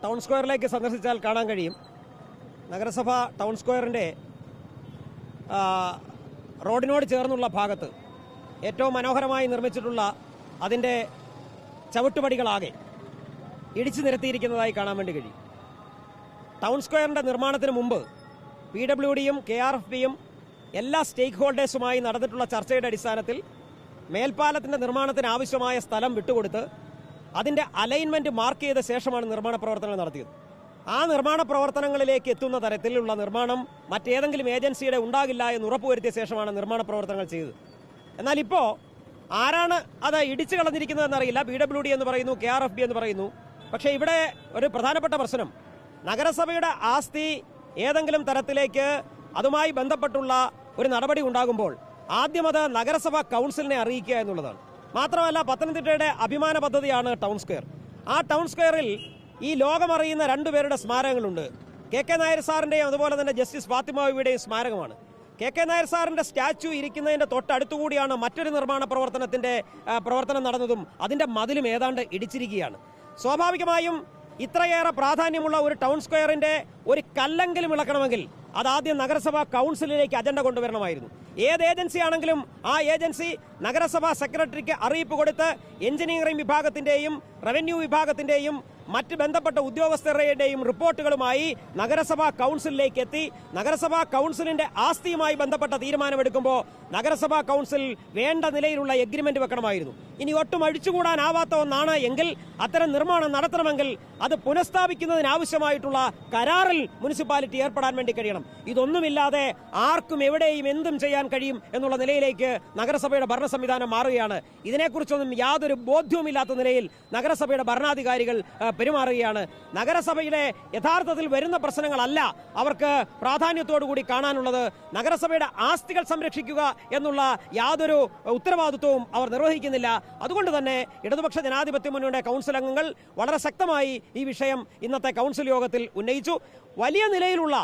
Town സ്ക്വയറിലേക്ക് സന്ദർശിച്ചാൽ കാണാൻ കഴിയും. നഗരസഭ ടൗൺ സ്ക്വയറിൻ്റെ റോഡിനോട് ചേർന്നുള്ള ഭാഗത്ത് ഏറ്റവും മനോഹരമായി നിർമ്മിച്ചിട്ടുള്ള അതിൻ്റെ ചവിട്ടുപടികളാകെ ഇടിച്ചു നിരത്തിയിരിക്കുന്നതായി കാണാൻ വേണ്ടി കഴിയും. ടൗൺ സ്ക്വയറിൻ്റെ നിർമ്മാണത്തിന് മുമ്പ് PWDയും KRFBയും എല്ലാ സ്റ്റേക്ക് ഹോൾഡേഴ്സുമായി നടന്നിട്ടുള്ള ചർച്ചയുടെ അടിസ്ഥാനത്തിൽ മേൽപ്പാലത്തിൻ്റെ നിർമ്മാണത്തിന് ആവശ്യമായ സ്ഥലം വിട്ടുകൊടുത്ത് അതിൻ്റെ അലൈൻമെൻറ്റ് മാർക്ക് ചെയ്ത ശേഷമാണ് നിർമ്മാണ പ്രവർത്തനങ്ങൾ നടത്തിയത്. ആ നിർമ്മാണ പ്രവർത്തനങ്ങളിലേക്ക് എത്തുന്ന തരത്തിലുള്ള നിർമ്മാണം മറ്റേതെങ്കിലും ഏജൻസിയുടെ ഉണ്ടാകില്ല എന്ന് ഉറപ്പുവരുത്തിയ ശേഷമാണ് നിർമ്മാണ പ്രവർത്തനങ്ങൾ ചെയ്തത്. എന്നാൽ ഇപ്പോൾ ആരാണ് അത് ഇടിച്ചു കളഞ്ഞിരിക്കുന്നതെന്നറിയില്ല. PWD എന്ന് പറയുന്നു, KRFB എന്ന് പറയുന്നു. പക്ഷേ ഇവിടെ ഒരു പ്രധാനപ്പെട്ട പ്രശ്നം, നഗരസഭയുടെ ആസ്തി ഏതെങ്കിലും തരത്തിലേക്ക് അതുമായി ബന്ധപ്പെട്ടുള്ള ഒരു നടപടി ഉണ്ടാകുമ്പോൾ ആദ്യം അത് നഗരസഭ കൗൺസിലിനെ അറിയിക്കുക എന്നുള്ളതാണ്. മാത്രമല്ല, പത്തനംതിട്ടയുടെ അഭിമാന പദ്ധതിയാണ് ടൗൺ സ്ക്വയർ. ആ ടൗൺ സ്ക്വയറിൽ ഈ ലോകമറിയുന്ന രണ്ടുപേരുടെ സ്മാരകങ്ങളുണ്ട്. KK നായർ സാറിൻ്റെയും അതുപോലെ തന്നെ ജസ്റ്റിസ് ഫാത്തിമ ബീവിയുടെയും സ്മാരകമാണ്. KK നായർ സാറിൻ്റെ സ്റ്റാച്യു ഇരിക്കുന്നതിൻ്റെ തൊട്ടടുത്തുകൂടിയാണ് മറ്റൊരു നിർമ്മാണ പ്രവർത്തനം നടന്നതും അതിൻ്റെ മതിലും ഏതാണ്ട് ഇടിച്ചിരിക്കുകയാണ്. സ്വാഭാവികമായും ഇത്രയേറെ പ്രാധാന്യമുള്ള ഒരു ടൗൺ സ്ക്വയറിൻ്റെ ഒരു കല്ലെങ്കിലും ഇളക്കണമെങ്കിൽ അതാദ്യം നഗരസഭാ കൗൺസിലിലേക്ക് അജണ്ട കൊണ്ടുവരണമായിരുന്നു. ഏത് ഏജൻസി ആണെങ്കിലും ആ ഏജൻസി നഗരസഭാ സെക്രട്ടറിക്ക് അറിയിപ്പ് കൊടുത്ത് എഞ്ചിനീയറിംഗ് വിഭാഗത്തിൻ്റെയും റവന്യൂ വിഭാഗത്തിൻ്റെയും മറ്റ് ബന്ധപ്പെട്ട ഉദ്യോഗസ്ഥരുടെയും റിപ്പോർട്ടുകളുമായി നഗരസഭാ കൗൺസിലിലേക്ക് എത്തി നഗരസഭാ കൗൺസിലിന്റെ ആസ്തിയുമായി ബന്ധപ്പെട്ട തീരുമാനമെടുക്കുമ്പോൾ നഗരസഭാ കൗൺസിൽ വേണ്ട നിലയിലുള്ള എഗ്രിമെന്റ് വെക്കണമായിരുന്നു. ഇനി ഒട്ടും അഴിച്ചുകൂടാനാവാത്ത ഒന്നാണ് എങ്കിൽ അത്തരം നിർമ്മാണം നടത്തണമെങ്കിൽ അത് പുനഃസ്ഥാപിക്കുന്നതിനാവശ്യമായിട്ടുള്ള കരാറിൽ മുനിസിപ്പാലിറ്റി ഏർപ്പെടാൻ വേണ്ടി കഴിയണം. ഇതൊന്നുമില്ലാതെ ആർക്കും എവിടെയും എന്തും ചെയ്യാൻ കഴിയും എന്നുള്ള നിലയിലേക്ക് നഗരസഭയുടെ ഭരണ സംവിധാനം മാറുകയാണ്. ഇതിനെക്കുറിച്ചൊന്നും യാതൊരു ബോധ്യവുമില്ലാത്ത നിലയിൽ നഗരസഭയുടെ ഭരണാധികാരികൾ പെരുമാറുകയാണ്. നഗരസഭയുടെ യഥാർത്ഥത്തിൽ വരുന്ന പ്രശ്നങ്ങളല്ല അവർക്ക് പ്രാധാന്യത്തോടുകൂടി കാണാനുള്ളത്. നഗരസഭയുടെ ആസ്തികൾ സംരക്ഷിക്കുക എന്നുള്ള യാതൊരു ഉത്തരവാദിത്വവും അവർ നിർവഹിക്കുന്നില്ല. അതുകൊണ്ട് തന്നെ ഇടതുപക്ഷ ജനാധിപത്യ മുന്നണിയുടെ കൗൺസിൽ അംഗങ്ങൾ വളരെ ശക്തമായി ഈ വിഷയം ഇന്നത്തെ കൗൺസിൽ യോഗത്തിൽ ഉന്നയിച്ചു. വലിയ നിലയിലുള്ള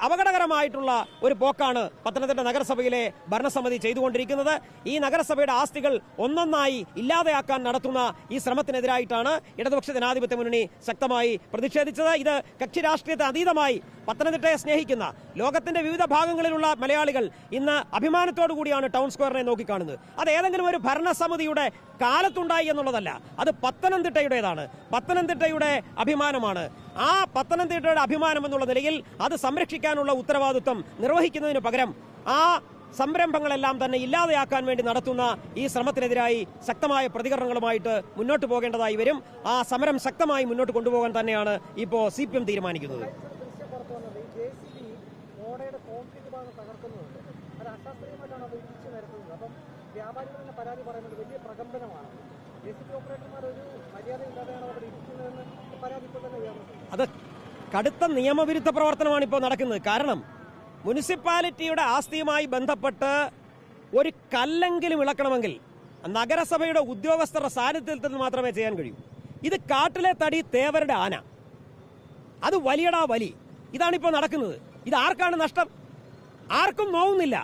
അപകടകരമായിട്ടുള്ള ഒരു പോക്കാണ് പത്തനംതിട്ട നഗരസഭയിലെ ഭരണസമിതി ചെയ്തുകൊണ്ടിരിക്കുന്നത്. ഈ നഗരസഭയുടെ ആസ്തികൾ ഒന്നൊന്നായി ഇല്ലാതെയാക്കാൻ നടത്തുന്ന ഈ ശ്രമത്തിനെതിരായിട്ടാണ് ഇടതുപക്ഷ ജനാധിപത്യ മുന്നണി ശക്തമായി പ്രതിഷേധിച്ചത്. ഇത് കക്ഷി രാഷ്ട്രീയത്തെ അതീതമായി പത്തനംതിട്ടയെ സ്നേഹിക്കുന്ന ലോകത്തിന്റെ വിവിധ ഭാഗങ്ങളിലുള്ള മലയാളികൾ ഇന്ന് അഭിമാനത്തോടു കൂടിയാണ് ടൗൺ സ്ക്വയറിനെ നോക്കിക്കാണുന്നത്. അത് ഏതെങ്കിലും ഒരു ഭരണസമിതിയുടെ കാലത്തുണ്ടായി എന്നുള്ളതല്ല, അത് പത്തനംതിട്ടയുടേതാണ്, പത്തനംതിട്ടയുടെ അഭിമാനമാണ്. ആ പത്തനംതിട്ടയുടെ അഭിമാനം എന്നുള്ള നിലയിൽ അത് സംരക്ഷിക്കാനുള്ള ഉത്തരവാദിത്വം നിർവഹിക്കുന്നതിന് പകരം ആ സംരംഭങ്ങളെല്ലാം തന്നെ ഇല്ലാതെയാക്കാൻ വേണ്ടി നടത്തുന്ന ഈ ശ്രമത്തിനെതിരായി ശക്തമായ പ്രതികരണങ്ങളുമായിട്ട് മുന്നോട്ട് പോകേണ്ടതായി വരും. ആ സമരം ശക്തമായി മുന്നോട്ട് കൊണ്ടുപോകാൻ തന്നെയാണ് ഇപ്പോൾ CPM തീരുമാനിക്കുന്നത്. അത് കടുത്ത നിയമവിരുദ്ധ പ്രവർത്തനമാണ് ഇപ്പോൾ നടക്കുന്നത്. കാരണം മുനിസിപ്പാലിറ്റിയുടെ ആസ്തിയുമായി ബന്ധപ്പെട്ട് ഒരു കല്ലെങ്കിലും ഇളക്കണമെങ്കിൽ നഗരസഭയുടെ ഉദ്യോഗസ്ഥരുടെ സാന്നിധ്യത്തിൽ മാത്രമേ ചെയ്യാൻ കഴിയൂ. ഇത് കാട്ടിലെ തടി തേവരുടെ ആന, അത് വലിയടാ വലി, ഇതാണിപ്പോൾ നടക്കുന്നത്. ഇത് ആർക്കാണ് നഷ്ടം? ആർക്കും നോവുന്നില്ല,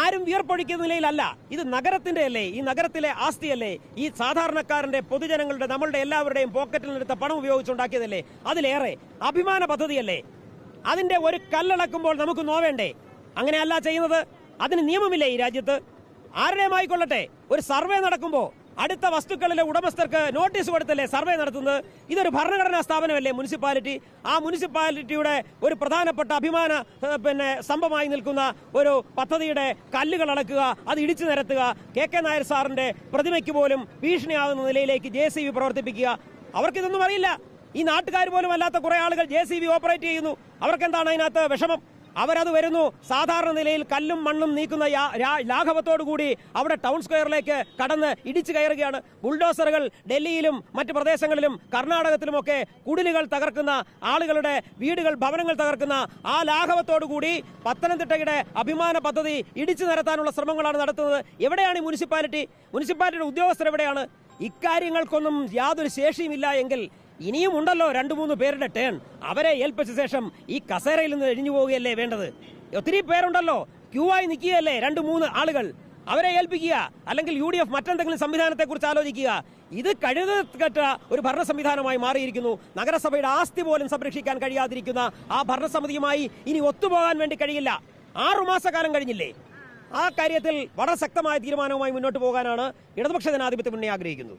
ആരും വിയർപ്പൊഴിക്കുന്ന നിലയിലല്ല. ഇത് നഗരത്തിന്റെ അല്ലേ, ഈ നഗരത്തിലെ ആസ്തിയല്ലേ, ഈ സാധാരണക്കാരന്റെ പൊതുജനങ്ങളുടെ നമ്മളുടെ എല്ലാവരുടെയും പോക്കറ്റിൽ നിന്നെടുത്ത പണം ഉപയോഗിച്ചുണ്ടാക്കിയതല്ലേ, അതിലേറെ അഭിമാന പദ്ധതിയല്ലേ. അതിന്റെ ഒരു കല്ലിളക്കുമ്പോൾ നമുക്ക് നോവേണ്ടേ? അങ്ങനെയല്ല ചെയ്യുന്നത്. അതിന് നിയമമില്ലേ ഈ രാജ്യത്ത്? ആരുടെയും ആയിക്കൊള്ളട്ടെ, ഒരു സർവേ നടക്കുമ്പോൾ അടുത്ത വസ്തുക്കളിലെ ഉടമസ്ഥർക്ക് നോട്ടീസ് കൊടുത്തല്ലേ സർവേ നടത്തുന്നത്? ഇതൊരു ഭരണഘടനാ സ്ഥാപനമല്ലേ മുനിസിപ്പാലിറ്റി? ആ മുനിസിപ്പാലിറ്റിയുടെ ഒരു പ്രധാനപ്പെട്ട അഭിമാന സ്തംഭമായി നിൽക്കുന്ന ഒരു പദ്ധതിയുടെ കല്ലുകൾ അളക്കുക, അത് ഇടിച്ചു നിരത്തുക, KK നായർ സാറിന്റെ പ്രതിമയ്ക്ക് പോലും ഭീഷണിയാകുന്ന നിലയിലേക്ക് JCB പ്രവർത്തിപ്പിക്കുക. അവർക്കിതൊന്നും അറിയില്ല. ഈ നാട്ടുകാർ പോലും അല്ലാത്ത കുറെ ആളുകൾ JCB ഓപ്പറേറ്റ് ചെയ്യുന്നു. അവർക്കെന്താണ് അതിനകത്ത് വിഷമം? അവരത് വരുന്നു, സാധാരണ നിലയിൽ കല്ലും മണ്ണും നീക്കുന്ന ലാഘവത്തോടു കൂടി അവിടെ ടൗൺ സ്ക്വയറിലേക്ക് കടന്ന് ഇടിച്ചു കയറുകയാണ്. ബുൾഡോസറുകൾ ഡൽഹിയിലും മറ്റ് പ്രദേശങ്ങളിലും കർണാടകത്തിലുമൊക്കെ കുടിലുകൾ തകർക്കുന്ന, ആളുകളുടെ വീടുകൾ ഭവനങ്ങൾ തകർക്കുന്ന ആ ലാഘവത്തോടു കൂടി പത്തനംതിട്ടയുടെ അഭിമാന പദ്ധതി ഇടിച്ചു നിരത്താനുള്ള ശ്രമങ്ങളാണ് നടത്തുന്നത്. എവിടെയാണ് ഈ മുനിസിപ്പാലിറ്റിയുടെ ഉദ്യോഗസ്ഥർ എവിടെയാണ്? ഇക്കാര്യങ്ങൾക്കൊന്നും യാതൊരു ശേഷിയുമില്ല എങ്കിൽ ഇനിയും ഉണ്ടല്ലോ 2-3 പേരുടെ ടേൺ. അവരെ ഏൽപ്പിച്ച ശേഷം ഈ കസേരയിൽ നിന്ന് എഴിഞ്ഞു പോവുകയല്ലേ വേണ്ടത്? ഒത്തിരി പേരുണ്ടല്ലോ, ക്യൂ ആയി നിൽക്കുകയല്ലേ 2-3 ആളുകൾ. അവരെ ഏൽപ്പിക്കുക, അല്ലെങ്കിൽ UDF മറ്റെന്തെങ്കിലും സംവിധാനത്തെക്കുറിച്ച് ആലോചിക്കുക. ഇത് കഴുതക്കെട്ട ഒരു ഭരണ സംവിധാനമായി മാറിയിരിക്കുന്നു. നഗരസഭയുടെ ആസ്തി പോലും സംരക്ഷിക്കാൻ കഴിയാതിരിക്കുന്ന ആ ഭരണസമിതിയുമായി ഇനി ഒത്തുപോകാൻ വേണ്ടി കഴിയില്ല. 6 മാസക്കാലം കഴിഞ്ഞില്ലേ? ആ കാര്യത്തിൽ വളരെ ശക്തമായ തീരുമാനവുമായി മുന്നോട്ട് പോകാനാണ് ഇടതുപക്ഷ ജനാധിപത്യ മുന്നണി ആഗ്രഹിക്കുന്നത്.